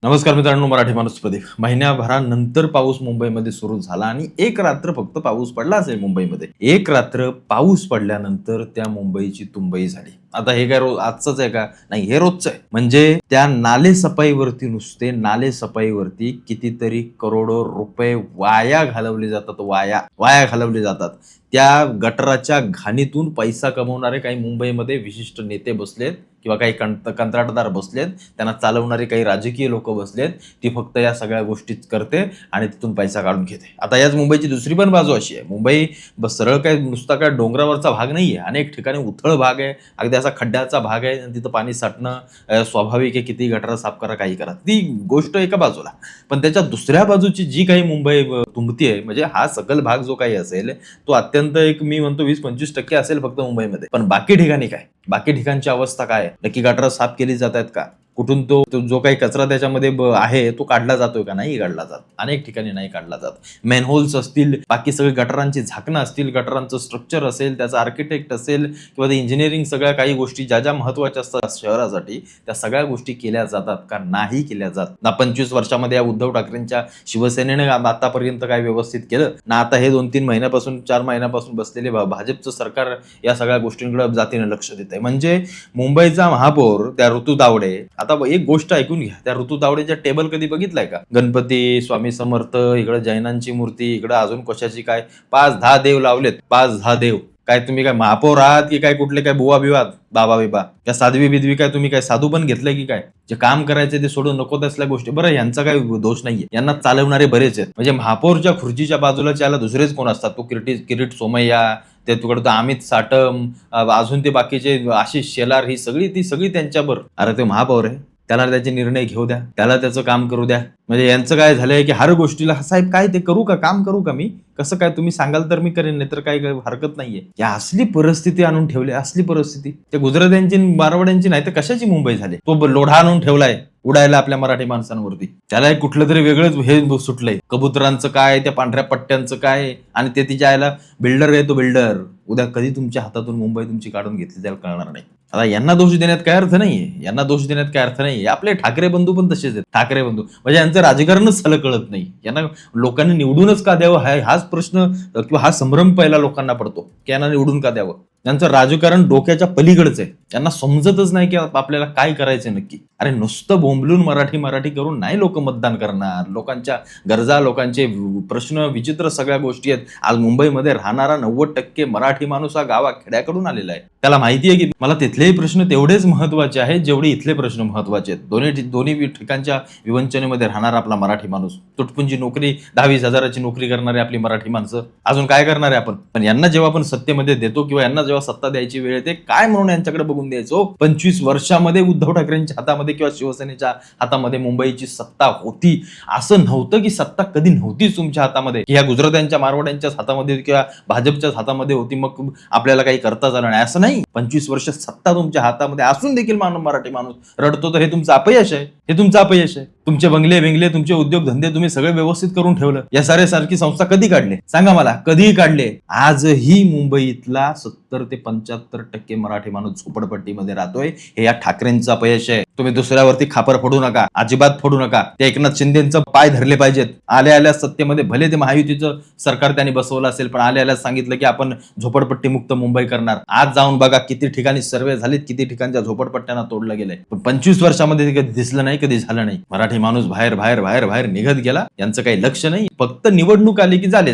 नमस्कार मित्रांनो, मराठी माणूस प्रदीप. महिन्याभरानंतर पाऊस मुंबईमध्ये सुरू झाला आणि एक रात्र फक्त पाऊस पडला असेल मुंबईमध्ये. एक रात्र पाऊस पडल्यानंतर त्या मुंबईची तुंबई झाली. आता हे काय रोज आजचंच आहे का? नाही, हे रोजचं आहे. म्हणजे त्या नालेसफाईवरती नुसते नालेसफाईवरती कितीतरी करोडो रुपये वाया घालवले जातात. वाया घालवले जातात. त्या गटराच्या घाणीतून पैसा कमवणारे काही मुंबईमध्ये विशिष्ट नेते बसलेत किंवा काही कंत्राटदार बसलेत, त्यांना चालवणारे काही राजकीय लोक बसलेत. ती फक्त या सगळ्या गोष्टीच करते आणि तिथून पैसा काढून घेते. आता याच मुंबईची दुसरी पण बाजू अशी आहे. मुंबई सरळ काय नुसता काय डोंगरावरचा भाग नाहीये. अनेक ठिकाणी उथळ भाग आहे, अगदी असा खड्ड्याचा भाग आहे आणि तिथं पाणी साठणं स्वाभाविक आहे. किती गटार साफ करा, काही करा, ती गोष्ट एका बाजूला. पण त्याच्या दुसऱ्या बाजूची जी काही मुंबई तुंबतीये, म्हणजे हा सकल भाग जो काही असेल तो अत्यंत एक मी म्हणतो 20-25% असेल फक्त मुंबईमध्ये. पण बाकी ठिकाणी काय? बाकी ठिकाणची अवस्था काय? नक्की गटार साफ केली जात आहेत का? कुठून तो जो काही कचरा त्याच्यामध्ये आहे तो काढला जातोय का? नाही काढला जात. अनेक ठिकाणी नाही काढला जात. मेनहोल्स असतील, बाकी सगळी गटारांची झाकणं असतील, गटारांचं स्ट्रक्चर असेल, त्याचा आर्किटेक्ट असेल किंवा ते इंजिनिअरिंग, सगळ्या काही गोष्टी ज्या ज्या महत्वाच्या असतात शहरासाठी, त्या सगळ्या गोष्टी केल्या जातात का? नाही केल्या जात. ना 25 वर्षामध्ये या उद्धव ठाकरेंच्या शिवसेनेने आतापर्यंत काय व्यवस्थित केलं ना. आता हे 2-3 महिन्यापासून 4 महिन्यापासून बसलेले भाजपचं सरकार या सगळ्या गोष्टींकडे जातीने लक्ष देत आहे. म्हणजे मुंबईचा महापौर त्या ऋतू तावडे, आता एक गोष्ट ऐकून घ्या, त्या ऋतू तावडेच्या टेबल कधी बघितलाय का? गणपती, स्वामी समर्थ, इकडे जैनांची मूर्ती, इकडे अजून कशाची काय 5-10 देव लावलेत. 5-10 देव. काय तुम्ही काय महापौर आहात की काय? कुठले काय बुवा बिवा, बाबा बिबा, त्या साध्वी बिदवी काय तुम्ही काय साधू पण घेतलंय की काय? जे काम करायचे ते सोडून नको असल्या गोष्टी. बरं, यांचा काही दोष नाहीये, यांना चालवणारे बरेच आहेत. म्हणजे महापौरच्या खुर्चीच्या बाजूला त्याला दुसरेच कोण असतात? तो किरीट सोमय्या, ते तिकडे अमित साटम, अजून ते बाकीचे आशिष शेलार, ही सगळी त्यांच्यावर. अरे ते महापौर आहे, त्याला त्याचे निर्णय घेऊ द्या, त्याला त्याचं काम करू द्या. म्हणजे यांचं काय झालंय की हर गोष्टीला साहेब काय ते करू का, काम करू का मी, कसं काय तुम्ही सांगाल तर मी करेन, नाही तर काही हरकत नाहीये. या असली परिस्थिती आणून ठेवली. असली परिस्थिती त्या गुजरात्यांची, मारवाड्यांची नाही तर कशाची मुंबई झाली. तो लोढा आणून ठेवलाय उडायला आपल्या मराठी माणसांवरती. त्याला कुठलं तरी वेगळंच हे सुटलंय. कबुतरांचं काय, त्या पांढऱ्या पट्ट्यांचं काय, आणि ते तिच्या आयला बिल्डर आहे तो बिल्डर. उद्या कधी तुमच्या हातातून मुंबई तुमची काढून घेतली त्याला कळणार नाही. आता यांना दोष देण्यात काय अर्थ नाहीये. आपले ठाकरे बंधू पण तसेच आहेत. ठाकरे बंधू म्हणजे यांचं राजकारणच झालं कळत नाही. यांना लोकांनी निवडूनच का द्यावं हाच प्रश्न किंवा हा संभ्रम पहिला लोकांना पडतो की यांना निवडून का द्यावं. त्यांचं राजकारण डोक्याच्या पलीकडच आहे. त्यांना समजतच नाही की आपल्याला काय करायचंय नक्की. अरे नुसतं बोंबलून मराठी करून नाही लोक मतदान करणार. लोकांच्या गरजा, लोकांचे प्रश्न, विचित्र सगळ्या गोष्टी आहेत. आज मुंबईमध्ये राहणारा 90% मराठी माणूस हा गावाखेड्याकडून आलेला आहे. त्याला माहिती आहे की मला तिथलेही प्रश्न तेवढेच महत्वाचे आहेत जेवढे इथले प्रश्न महत्वाचे आहेत. दोन्ही ठिकाणच्या विवंचनेमध्ये राहणारा आपला मराठी माणूस, तुटपुंजी नोकरी, 10-20 हजाराची नोकरी करणारे आपली मराठी माणसं, अजून काय करणार आहे आपण. पण यांना जेव्हा आपण सत्तेमध्ये देतो किंवा यांना जेव्हा सत्ता द्यायची वेळ येते, काय म्हणून यांच्याकडे बघून द्यायचो. 25 वर्षामध्ये उद्धव ठाकरेंच्या हातामध्ये किंवा शिवसेनेच्या हातामध्ये मुंबईची सत्ता होती. असं नव्हतं की सत्ता कधी नव्हतीच तुमच्या हातामध्ये, की ह्या गुजरात्यांच्या, मारवाड्यांच्याच हातामध्ये किंवा भाजपच्याच हातामध्ये होती मग आपल्याला काही करता झालं नाही, असं नाही. 25 वर्ष सत्ता तुमच्या हातामध्ये असून देखील मराठी माणूस रडतो, तर हे तुमचं अपयश आहे. तुमचे बंगले, तुमचे उद्योग धंदे तुम्ही सगळे व्यवस्थित करून ठेवलं. या सारखी संस्था कधी काढले सांगा मला? कधीही काढले? आजही मुंबईतला 70 ते 75% मराठी माणूस झोपडपट्टीमध्ये राहतोय. हे या ठाकरेंचं अपयश आहे. तुम्ही दुसऱ्यावरती खापर फोडू नका, अजिबात फोडू नका. ते एकनाथ शिंदेचं पाय धरले पाहिजेत. आल्या सत्तेमध्ये भले ते महायुतीचं सरकार त्यांनी बसवलं असेल, पण आल्या सांगितलं की आपण झोपडपट्टी मुक्त मुंबई करणार. आज जाऊन बघा किती ठिकाणी सर्वे झालेत, किती ठिकाणच्या झोपडपट्ट्यांना तोडलं गेलंय. पण 25 वर्षामध्ये ते कधी दिसलं नाही, कधी झालं नाही. मराठी माणूस बाहेर निघत गेला. यांचं काही लक्ष नाही. फक्त निवडणूक आले की झाले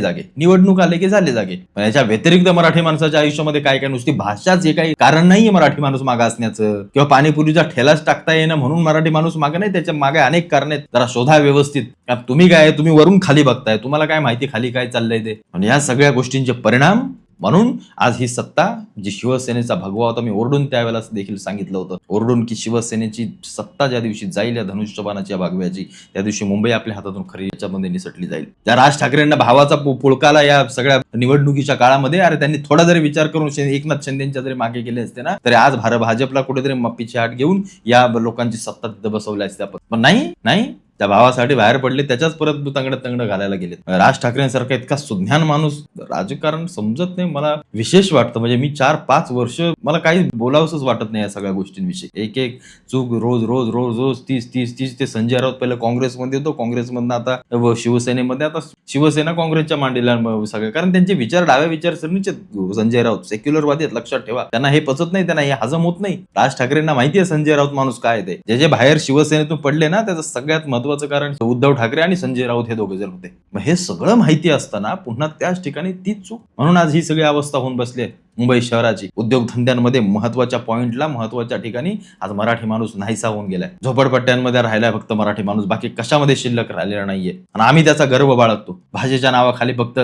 जागे. पण याच्या व्यतिरिक्त मराठी माणसाच्या आयुष्यामध्ये काय नुसती भाषाच हे काही कारण नाहीये मराठी माणूस मागे असण्याचं, किंवा पाणीपुरीचा ठेलाच टाकता येणं म्हणून मराठी माणूस मागे नाही. त्याच्या मागे अनेक कारण आहेत. जरा शोधा व्यवस्थित. तुम्ही वरून खाली बघताय, तुम्हाला काय माहिती खाली काय चाललंय ते. आणि या सगळ्या गोष्टींचे परिणाम म्हणून आज ही सत्ता, जी शिवसेनेचा भगवा होता, मी ओरडून त्यावेळेला देखील सांगितलं होतं, ओरडून की शिवसेनेची सत्ता ज्या दिवशी जाईल या धनुष्यबाणाच्या भागव्याची, त्या दिवशी मुंबई आपल्या हातातून खरी याच्यामध्ये निसटली जाईल. त्या राज ठाकरेंना भावाचा पुळकाला या सगळ्या निवडणुकीच्या काळामध्ये, अरे त्यांनी थोडा जरी विचार करून एकनाथ शिंदेच्या जरी मागे गेले असते ना, तरी आज भाजपला कुठेतरी पिछे हात घेऊन या लोकांची सत्ता तिथं बसवली असते आपण. पण नाही, त्या भावासाठी बाहेर पडले, त्याच्याच परत तंगड घालायला गेले. राज ठाकरेंसारखा इतका सुज्ञान माणूस राजकारण समजत नाही. मला विशेष वाटतं, म्हणजे मी 4-5 वर्ष मला काही बोलावंसच वाटत नाही या सगळ्या गोष्टींविषयी. एक एक चूक रोज रोज रोज रोज 30 ते संजय राऊत पहिलं काँग्रेसमध्ये होतो, काँग्रेसमधनं आता शिवसेनेमध्ये, आता शिवसेना काँग्रेसच्या मांडीला सगळं, कारण त्यांचे विचार डाव्या विचारसरणीचे. संजय राऊत सेक्युलरवादी आहेत, लक्षात ठेवा. त्यांना हे पचत नाही, त्यांना हे हजम होत नाही. राज ठाकरेंना माहिती आहे संजय राऊत माणूस काय ते. जे जे बाहेर शिवसेनेतून पडले ना, त्याचं सगळ्यात महत्वाचं कारण उद्धव ठाकरे आणि संजय राऊत हे दोघे जण होते. मग हे सगळं माहिती असताना पुन्हा त्याच ठिकाणी तीच चूक, म्हणून आज ही सगळी अवस्था होऊन बसली आहे मुंबई शहराची. उद्योगधंद्यांमध्ये महत्वाच्या पॉइंटला, महत्वाच्या ठिकाणी आज मराठी माणूस नाहीसा होऊन गेलाय. झोपडपट्ट्यांमध्ये राहिलाय फक्त मराठी माणूस, बाकी कशामध्ये शिल्लक राहिलेला नाहीये. आणि आम्ही त्याचा गर्व बाळगतो. भाषेच्या नावाखाली फक्त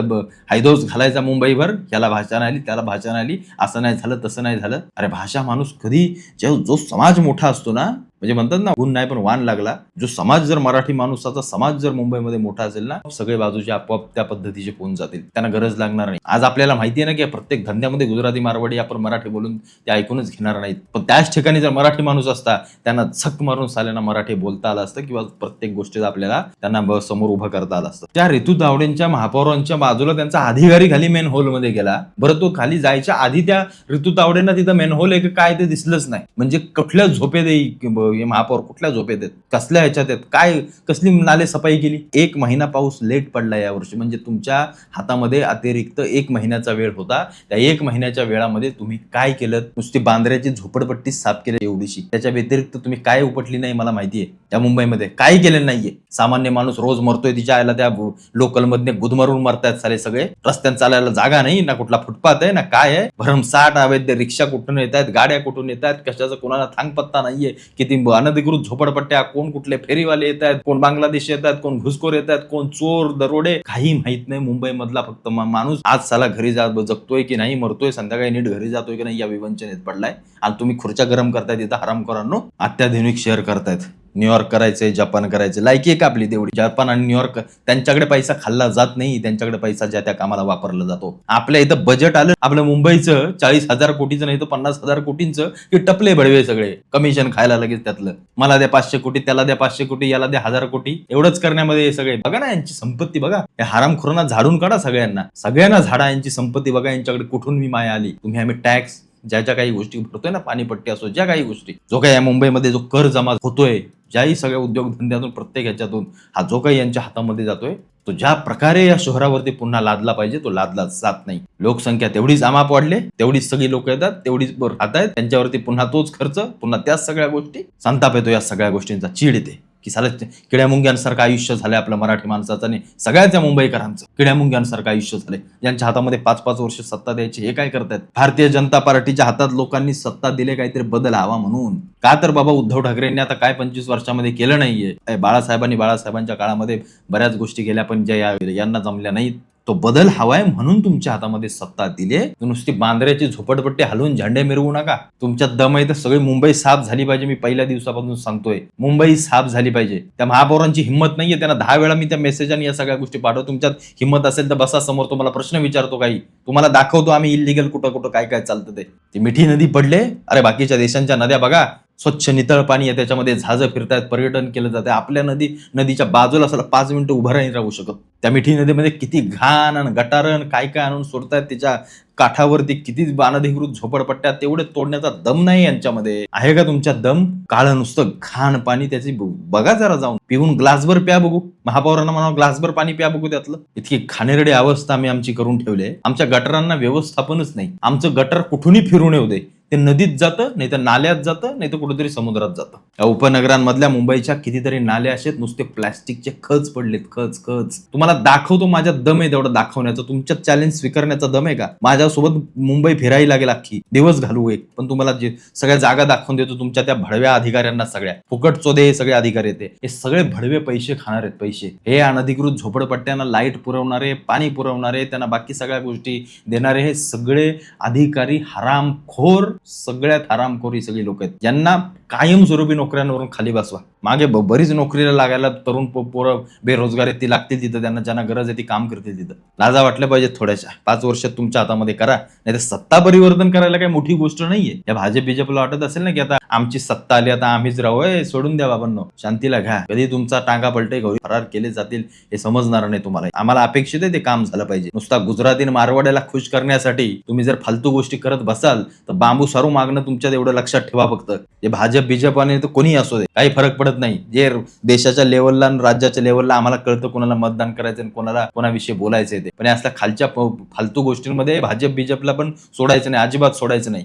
हैदोस घालायचा मुंबईभर, याला भाषा नाही आली, त्याला भाषा नाही आली, असं नाही झालं, तसं नाही झालं. अरे भाषा माणूस कधी, जो समाज मोठा असतो ना, म्हणजे म्हणतात ना, गुण नाही पण वाण लागला. जो समाज जर मराठी माणूसाचा समाज जर मुंबईमध्ये मोठा असेल ना, सगळे बाजूचे आपोआप त्या पद्धतीचे होऊन जातील. त्यांना गरज लागणार नाही. आज आपल्याला माहिती आहे ना की प्रत्येक धंद्यामध्ये गुजराती मारवाडी आपण मराठी बोलून ते ऐकूनच घेणार नाहीत. पण त्याच ठिकाणी जर मराठी माणूस असता, त्यांना झक मारून साल्याना मराठी बोलता आलं असतं, किंवा प्रत्येक गोष्टीत आपल्याला त्यांना समोर उभं करता आलं असतं. त्या ऋतू तावडेंच्या महापौरांच्या बाजूला त्यांचा अधिकारी खाली मेन हॉलमध्ये गेला. बरं, तो खाली जायच्या आधी त्या ऋतू तावडेंना तिथं मेन हॉल आहे काय ते दिसलंच नाही. म्हणजे कुठल्या झोपेत महापौर, कुठल्या झोपेत आहेत, कसल्या ह्याच्यात आहेत, काय कसली नाले सफाई केली. 1 महिना पाऊस लेट पडला यावर्षी. म्हणजे तुमच्या हातामध्ये अतिरिक्त 1 महिन्याचा वेळ होता. त्या 1 महिन्याच्या वेळामध्ये तुम्ही काय केलं? नुसती बांद्र्याची झोपडपट्टी साफ केली एवढीशी. त्याच्या व्यतिरिक्त तुम्ही काय उपटली नाही मला माहितीये. त्या मुंबईमध्ये काय केलेलं नाहीये. सामान्य माणूस रोज मरतोय, तिच्या आयला त्या लोकल मधने गुदमरून मरतायत साले सगळे. रस्त्यात चालायला जागा नाही ना, कुठला फुटपाथ आहे ना, काय आहे. भरमसाठ अवैध रिक्षा कुठून येत आहेत, गाड्या कुठून येत आहेत, कशाचा कोणाला थांगपत्ता नाहीये. किती अनधिकृत झोपडपट्ट्या, कोण कुठले फेरीवाले येत आहेत, कोण बांगलादेश येत आहेत, कोण घुसखोर येत आहेत, कोण चोर दरोडे, काही माहित नाही. मुंबई मधला फक्त माणूस आज साला घरी जगतोय की नाही, मरतोय, संध्याकाळी नीट घरी जातोय की नाही या विवंचनेत पडलाय. आणि तुम्ही खुर्च्या गरम करतायत इथं हरामखोरांनो. अत्याधुनिक शहर करतायत. न्यूयॉर्क करायचंय, जपान करायचं, लायकी आहे का आपली तेवढी? जपान आणि न्यूयॉर्क, त्यांच्याकडे पैसा खाल्ला जात नाही, त्यांच्याकडे पैसा ज्या त्या कामाला वापरला जातो. आपल्या इथं बजेट आलं आपलं मुंबईचं 40,000 कोटीचं, नाही तर 50,000 कोटींचं, की टपले भडवे सगळे कमिशन खायला लगेच त्यातलं. मला द्या 500 कोटी, त्याला द्या 500 कोटी, याला द्या 1000 कोटी, एवढंच करण्यामध्ये सगळे. बघा ना यांची संपत्ती बघा. या हरामखोरांना झाडून काढा, सगळ्यांना झाडा यांची संपत्ती बघा. यांच्याकडे कुठून मी माया आली. तुम्ही आम्ही टॅक्स, ज्या काही गोष्टी भरतोय ना, पाणीपट्टी असो, ज्या काही गोष्टी, जो काही या मुंबईमध्ये जो कर जमा होतोय, ज्याही सगळ्या उद्योगधंद्यातून, प्रत्येक ह्याच्यातून हा जो काही यांच्या हातामध्ये जातोय, तो ज्या प्रकारे या शहरावरती पुन्हा लादला पाहिजे तो लादला जात नाही. लोकसंख्या तेवढीच आमाप वाढले, तेवढीच सगळी लोक येतात, तेवढीच राहत आहेत, त्यांच्यावरती पुन्हा तोच खर्च, पुन्हा त्याच सगळ्या गोष्टी. संताप येतो या सगळ्या गोष्टींचा, चीड येते की साला किड्यामुंग्यांसारखं आयुष्य झालंय आपलं मराठी माणसाचं आणि सगळ्याच या मुंबईकरांचं किड्यामुंग्यांसारखं आयुष्य झालंय. ज्यांच्या हातामध्ये 5-5 वर्ष सत्ता द्यायची, हे काय करतायत? भारतीय जनता पार्टीच्या हातात लोकांनी सत्ता दिले काहीतरी बदल हवा म्हणून. का तर बाबा उद्धव ठाकरेंनी आता काय 25 वर्षामध्ये केलं नाहीये. बाळासाहेबांच्या काळामध्ये बऱ्याच गोष्टी गेल्या, पण ज्या यांना जमल्या नाहीत. तो बदल हवाय म्हणून तुमच्या हातामध्ये सत्ता दिली. नुसती बांद्र्याची झोपडपट्टी हलवून झेंडे मिरवू नका. तुमच्यात दम आहे तर सगळी मुंबई साफ झाली पाहिजे. मी पहिल्या दिवसापासून सांगतोय, मुंबई साफ झाली पाहिजे. त्या महापौरांची हिंमत नाहीये. त्यांना 10 वेळा मी त्या मेसेज आणि या सगळ्या गोष्टी पाठवतो. तुमच्यात हिंमत असेल तर बसा समोर, तुम्हाला प्रश्न विचारतो, काही तुम्हाला दाखवतो आम्ही इल्लीगल कुठं काय चालतं ते. मिठी नदी पडले. अरे बाकीच्या देशांच्या नद्या बघा, स्वच्छ नितळ पाणी आहे, त्याच्यामध्ये जहाजं फिरतायत, पर्यटन केलं जाते. आपल्या नदीच्या बाजूला असला 5 मिनिटं उभं राहू शकत. त्या मिठी नदीमध्ये किती घाण आणि गटारण काय आणून सोडतायत. त्याच्या काठावरती किती अनधिकृत झोपडपट्ट्या, तेवढे तोडण्याचा दम नाही यांच्यामध्ये. आहे का तुमच्या दम? काळं नुसतं घाण पाणी, त्याची बघा जरा जाऊन, पिऊन ग्लासभर प्या बघू. महापौरांना म्हणा ग्लासभर पाणी प्या बघू त्यातलं. इतकी घाणेरडी अवस्था आम्ही आमची करून ठेवली आहे. आमच्या गटरांना व्यवस्थापनच नाही. आमचं गटर कुठूनही फिरून येऊ दे, ते नदीत जातं, नाही तर नाल्यात जातं, नाही तर कुठेतरी समुद्रात जातं. या उपनगरांमधल्या मुंबईच्या कितीतरी नाल्या असेत, नुसते प्लॅस्टिकचे खच पडलेत, खच. तुम्हाला दाखवतो, माझ्या दम आहे तेवढं दाखवण्याचं. तुमच्या चॅलेंज स्वीकारण्याचा दम आहे का? माझ्यासोबत मुंबई फिरायला लागेल, अख्खी दिवस घालू एक, पण तुम्हाला जे सगळ्या जागा दाखवून देतो तुमच्या त्या भडव्या अधिकाऱ्यांना. सगळ्या फुकट चोदे हे सगळे अधिकारी येते, हे सगळे भडवे पैसे खाणार आहेत. पैसे हे अनधिकृत झोपडपट्ट्यांना लाईट पुरवणारे, पाणी पुरवणारे, त्यांना बाकी सगळ्या गोष्टी देणारे, हे सगळे अधिकारी हरामखोर, सगळ्यात हरामखोर ही सगळी लोक आहेत, ज्यांना कायमस्वरूपी नोकऱ्यांवरून खाली बसवा. मागे बरीच नोकरीला लागायला तरुण पोरं बेरोजगार आहेत, ती लागतील तिथं, त्यांना ज्यांना गरज आहे ती काम करतील तिथं. लाजा वाटल्या पाहिजे थोड्याशा. 5 वर्षात तुमच्या हातामध्ये करा, नाही तर सत्ता परिवर्तन करायला काही मोठी गोष्ट नाहीये. या भाजप बीजेपीला वाटत असेल ना की आता आमची सत्ता आली, आता आम्हीच राहू, सोडून द्या बाबांनो, शांतीला घ्या. कधी तुमचा टांगा पलटे घरी फरार केले जातील हे समजणार नाही तुम्हाला. आम्हाला अपेक्षित आहे ते काम झालं पाहिजे. नुसता गुजराती मारवाड्याला खुश करण्यासाठी तुम्ही जर फालतू गोष्टी करत बसाल तर बांबू सारू मागणं तुमच्यात एवढं लक्षात ठेवा. फक्त जे भाजप बीजेप आणि तर कोणी असो दे, काही फरक पडत नाही. जे देशाच्या लेवलला आणि राज्याच्या लेवलला आम्हाला कळतं कोणाला मतदान करायचं आणि कोणाला कोणाविषयी बोलायचं ते. पण असल्या खालच्या फालतू गोष्टींमध्ये भाजप बीजेपला पण सोडायचं नाही, अजिबात सोडायचं नाही.